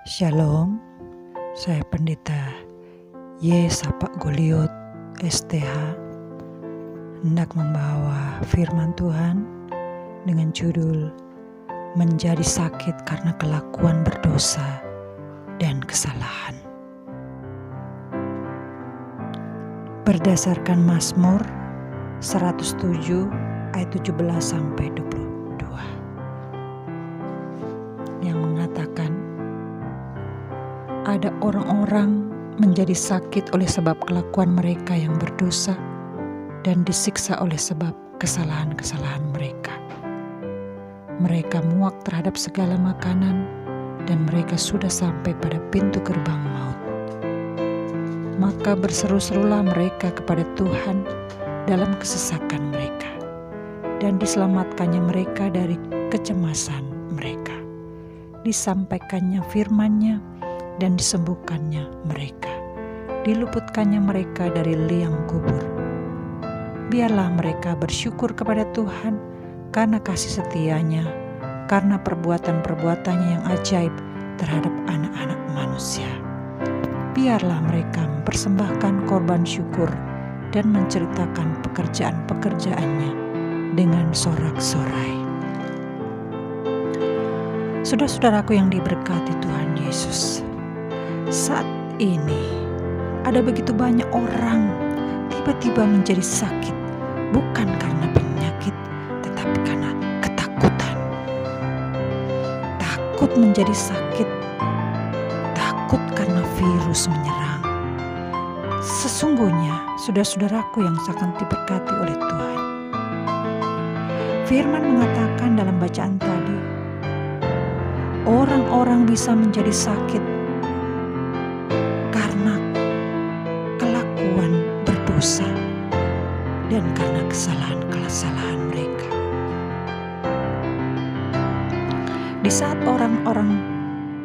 Shalom, saya Pendeta Y. Sapak Goliot STH hendak membawa firman Tuhan dengan judul Menjadi Sakit Karena Kelakuan Berdosa dan Kesalahan. Berdasarkan Mazmur 107 ayat 17-22 yang mengatakan, ada orang-orang menjadi sakit oleh sebab kelakuan mereka yang berdosa dan disiksa oleh sebab kesalahan-kesalahan mereka. Mereka muak terhadap segala makanan dan mereka sudah sampai pada pintu gerbang maut. Maka berseru-serulah mereka kepada Tuhan dalam kesesakan mereka, dan diselamatkannya mereka dari kecemasan mereka. Disampaikannya firman-Nya dan disembuhkannya mereka. Diluputkannya mereka dari liang kubur. Biarlah mereka bersyukur kepada Tuhan karena kasih setia-Nya, karena perbuatan-perbuatannya yang ajaib terhadap anak-anak manusia. Biarlah mereka mempersembahkan korban syukur dan menceritakan pekerjaan-pekerjaannya dengan sorak-sorai. Saudara-saudaraku yang diberkati Tuhan Yesus, saat ini ada begitu banyak orang tiba-tiba menjadi sakit, bukan karena penyakit, tetapi karena ketakutan. Takut menjadi sakit, takut karena virus menyerang. Sesungguhnya, saudara-saudaraku yang sangat diberkati oleh Tuhan, firman mengatakan dalam bacaan tadi, orang-orang bisa menjadi sakit karena kelakuan berdosa dan karena kesalahan-kesalahan mereka. Di saat orang-orang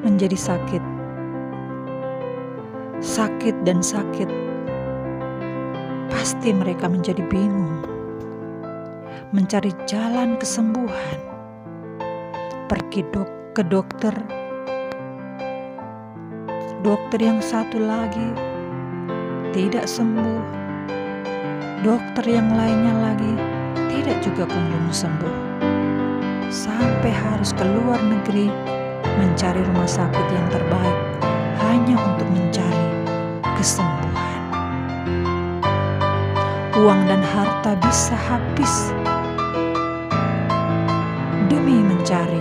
menjadi sakit dan sakit, pasti mereka menjadi bingung, mencari jalan kesembuhan, pergi ke dokter yang satu lagi tidak sembuh, dokter yang lainnya lagi tidak juga kunjung sembuh, sampai harus ke luar negeri mencari rumah sakit yang terbaik hanya untuk mencari kesembuhan. Uang dan harta bisa habis demi mencari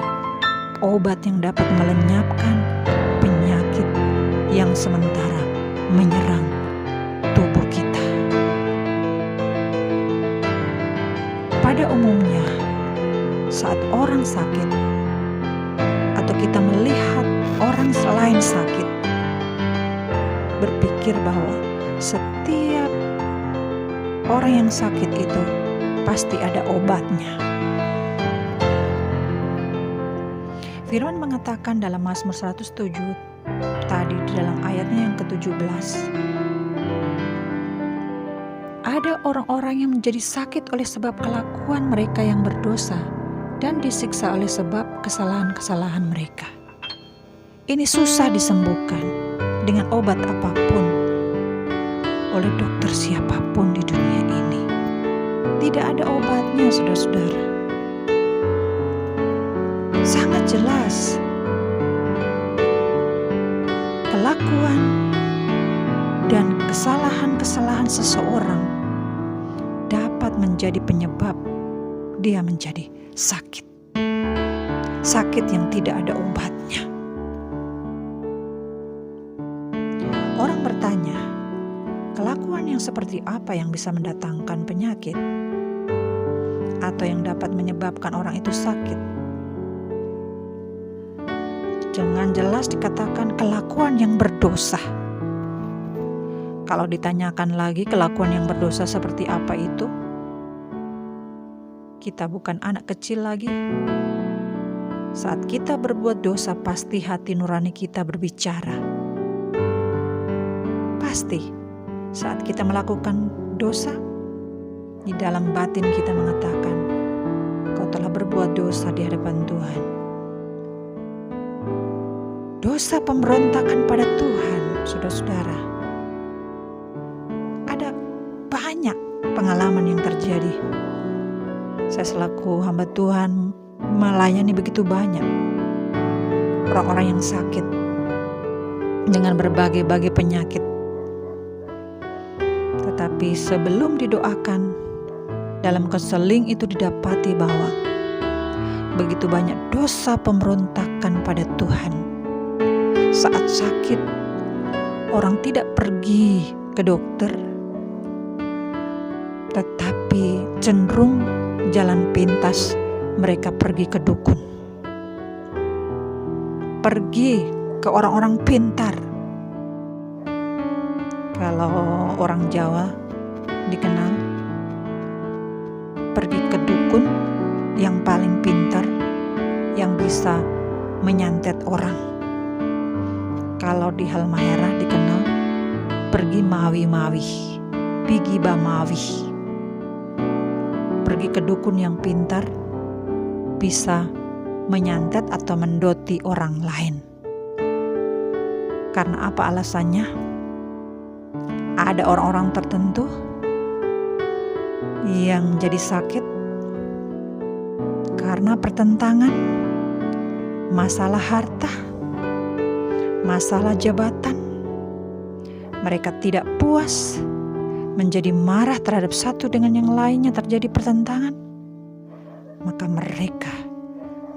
obat yang dapat melenyapkan penyakit yang sementara menyerang tubuh kita. Pada umumnya, saat orang sakit atau kita melihat orang lain sakit, berpikir bahwa setiap orang yang sakit itu pasti ada obatnya. Firman mengatakan dalam Mazmur 107 tadi di dalam ayatnya yang ke-17, ada orang-orang yang menjadi sakit oleh sebab kelakuan mereka yang berdosa dan disiksa oleh sebab kesalahan-kesalahan mereka. Ini susah disembuhkan dengan obat apapun oleh dokter siapapun di dunia ini. Tidak ada obatnya, saudara-saudara. Sangat jelas kelakuan dan kesalahan-kesalahan seseorang dapat menjadi penyebab dia menjadi sakit. Sakit yang tidak ada obatnya. Orang bertanya, kelakuan yang seperti apa yang bisa mendatangkan penyakit atau yang dapat menyebabkan orang itu sakit? Jangan jelas dikatakan kelakuan yang berdosa. Kalau ditanyakan lagi kelakuan yang berdosa seperti apa itu, kita bukan anak kecil lagi. Saat kita berbuat dosa, pasti hati nurani kita berbicara. Pasti saat kita melakukan dosa, di dalam batin kita mengatakan, kau telah berbuat dosa di hadapan Tuhan. dosa pemberontakan pada Tuhan, saudara-saudara. Ada banyak pengalaman yang terjadi. Saya selaku hamba Tuhan melayani begitu banyak orang-orang yang sakit dengan berbagai-bagai penyakit. Tetapi sebelum didoakan, dalam konseling itu didapati bahwa begitu banyak dosa pemberontakan pada Tuhan. Saat sakit, orang tidak pergi ke dokter, tetapi cenderung jalan pintas mereka pergi ke dukun, pergi ke orang-orang pintar. Kalau orang Jawa dikenal pergi ke dukun yang paling pintar, yang bisa menyantet orang. Kalau di Halmahera dikenal pergi mawi-mawi, pigi bamawi. Pergi ke dukun yang pintar, bisa menyantet atau mendoti orang lain. Karena apa alasannya? Ada orang-orang tertentu yang jadi sakit karena pertentangan, masalah harta, masalah jabatan. Mereka tidak puas, menjadi marah terhadap satu dengan yang lainnya, terjadi pertentangan. Maka mereka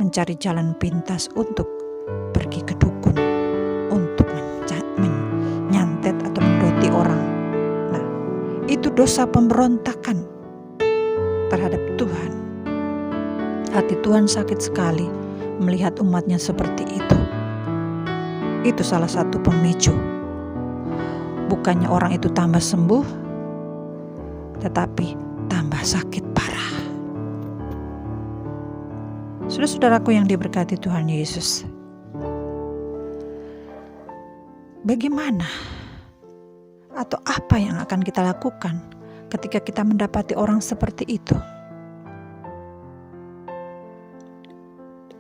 mencari jalan pintas untuk pergi ke dukun, untuk menyantet atau mendoti orang. Nah, itu dosa pemberontakan terhadap Tuhan. Hati Tuhan sakit sekali melihat umatnya seperti itu. Itu salah satu pemicu. Bukannya orang itu tambah sembuh, tetapi tambah sakit parah. Saudara-saudaraku yang diberkati Tuhan Yesus, bagaimana atau apa yang akan kita lakukan ketika kita mendapati orang seperti itu?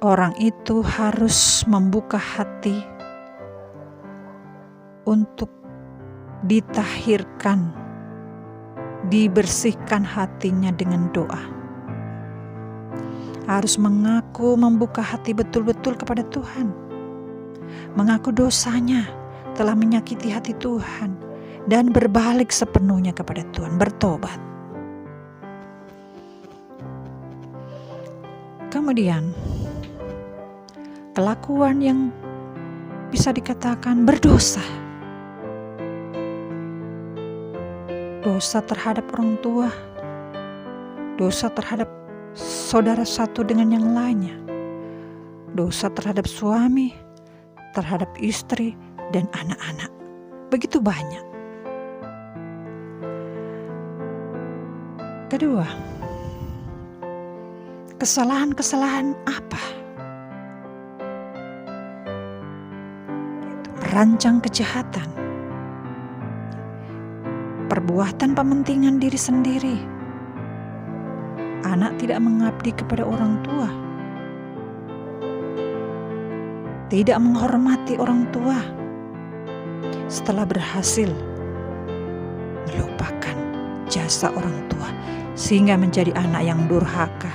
Orang itu harus membuka hati untuk ditahirkan, dibersihkan hatinya dengan doa. Harus mengaku, membuka hati betul-betul kepada Tuhan. Mengaku dosanya telah menyakiti hati Tuhan dan berbalik sepenuhnya kepada Tuhan, bertobat. Kemudian, kelakuan yang bisa dikatakan berdosa. Dosa terhadap orang tua, dosa terhadap saudara satu dengan yang lainnya, dosa terhadap suami, terhadap istri, dan anak-anak. Begitu banyak. Kedua, kesalahan-kesalahan apa? Merancang kejahatan, perbuatan pementingan diri sendiri, anak tidak mengabdi kepada orang tua, tidak menghormati orang tua, setelah berhasil melupakan jasa orang tua, sehingga menjadi anak yang durhaka.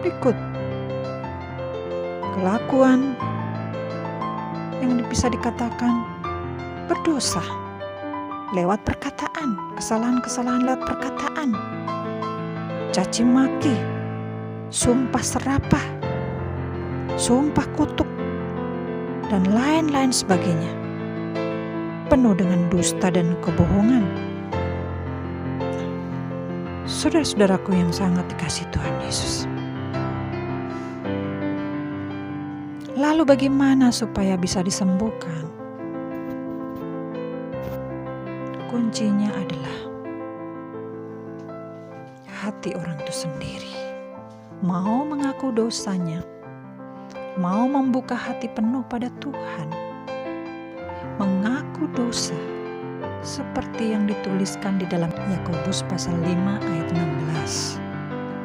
Berikut kelakuan yang bisa dikatakan berdosa lewat perkataan, kesalahan-kesalahan lewat perkataan, caci maki, sumpah serapah, sumpah kutuk, dan lain-lain sebagainya, penuh dengan dusta dan kebohongan. Saudara-saudaraku yang sangat dikasihi Tuhan Yesus, lalu bagaimana supaya bisa disembuhkan? Kuncinya adalah hati orang itu sendiri. Mau mengaku dosanya, mau membuka hati penuh pada Tuhan, mengaku dosa seperti yang dituliskan di dalam Yakobus pasal 5 ayat 16.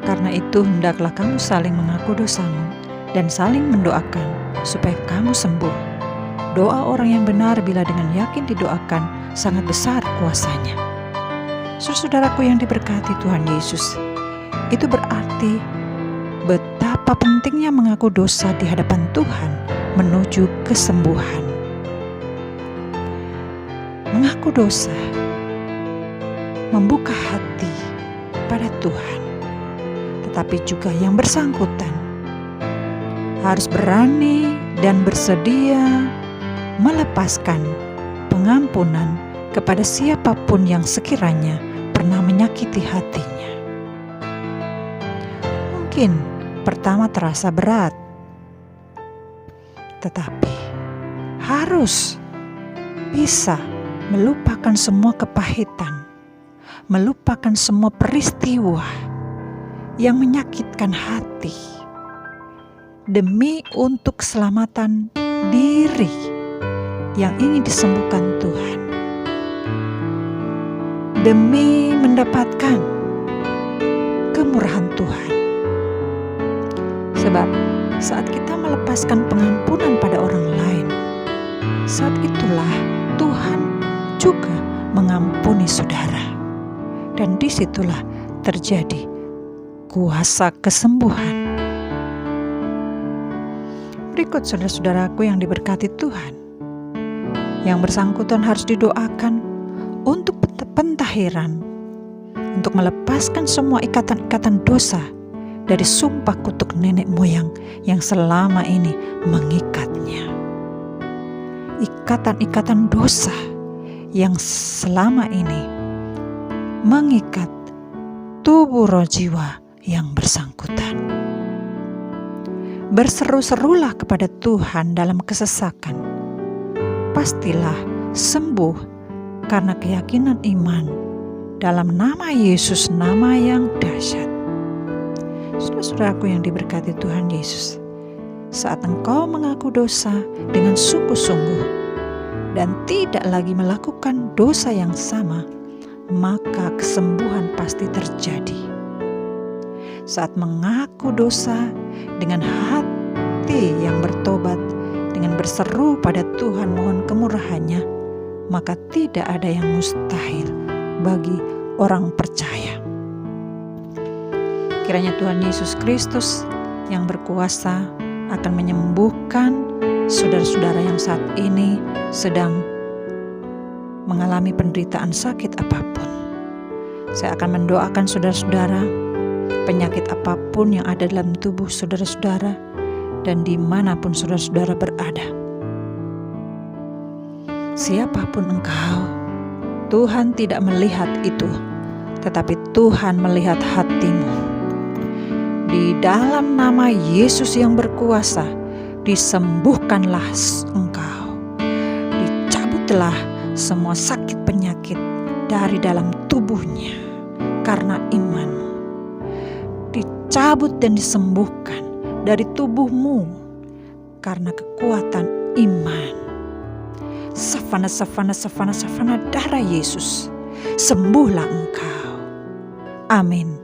Karena itu hendaklah kamu saling mengaku dosamu dan saling mendoakan supaya kamu sembuh. Doa orang yang benar bila dengan yakin didoakan sangat besar kuasanya. Saudaraku yang diberkati Tuhan Yesus, itu berarti betapa pentingnya mengaku dosa di hadapan Tuhan menuju kesembuhan. Mengaku dosa membuka hati pada Tuhan, tetapi juga yang bersangkutan harus berani dan bersedia melepaskan pengampunan kepada siapapun yang sekiranya pernah menyakiti hatinya. Mungkin pertama terasa berat, tetapi harus bisa melupakan semua kepahitan, melupakan semua peristiwa yang menyakitkan hati demi untuk keselamatan diri yang ingin disembuhkan Tuhan, demi mendapatkan kemurahan Tuhan. Sebab saat kita melepaskan pengampunan pada orang lain, saat itulah Tuhan juga mengampuni saudara, dan disitulah terjadi kuasa kesembuhan. Berikut saudara-saudaraku yang diberkati Tuhan, yang bersangkutan harus didoakan untuk pentahiran, untuk melepaskan semua ikatan-ikatan dosa dari sumpah kutuk nenek moyang yang selama ini mengikatnya. Ikatan-ikatan dosa yang selama ini mengikat tubuh roh jiwa yang bersangkutan. Berseru-serulah kepada Tuhan dalam kesesakan. Pastilah sembuh karena keyakinan iman dalam nama Yesus, nama yang dahsyat. Saudara-saudaraku yang diberkati Tuhan Yesus, saat engkau mengaku dosa dengan sungguh-sungguh dan tidak lagi melakukan dosa yang sama, maka kesembuhan pasti terjadi. Saat mengaku dosa dengan hati yang bertobat, dengan berseru pada Tuhan mohon kemurahannya, maka tidak ada yang mustahil bagi orang percaya. Kiranya Tuhan Yesus Kristus yang berkuasa akan menyembuhkan saudara-saudara yang saat ini sedang mengalami penderitaan sakit apapun. Saya akan mendoakan saudara-saudara, penyakit apapun yang ada dalam tubuh saudara-saudara dan dimanapun saudara-saudara berada. Siapapun engkau, Tuhan tidak melihat itu, tetapi Tuhan melihat hatimu. Di dalam nama Yesus yang berkuasa, disembuhkanlah engkau. Dicabutlah semua sakit penyakit dari dalam tubuhnya karena imanmu. Dicabut dan disembuhkan dari tubuhmu karena kekuatan iman. Safana darah Yesus, sembuhlah engkau. Amin.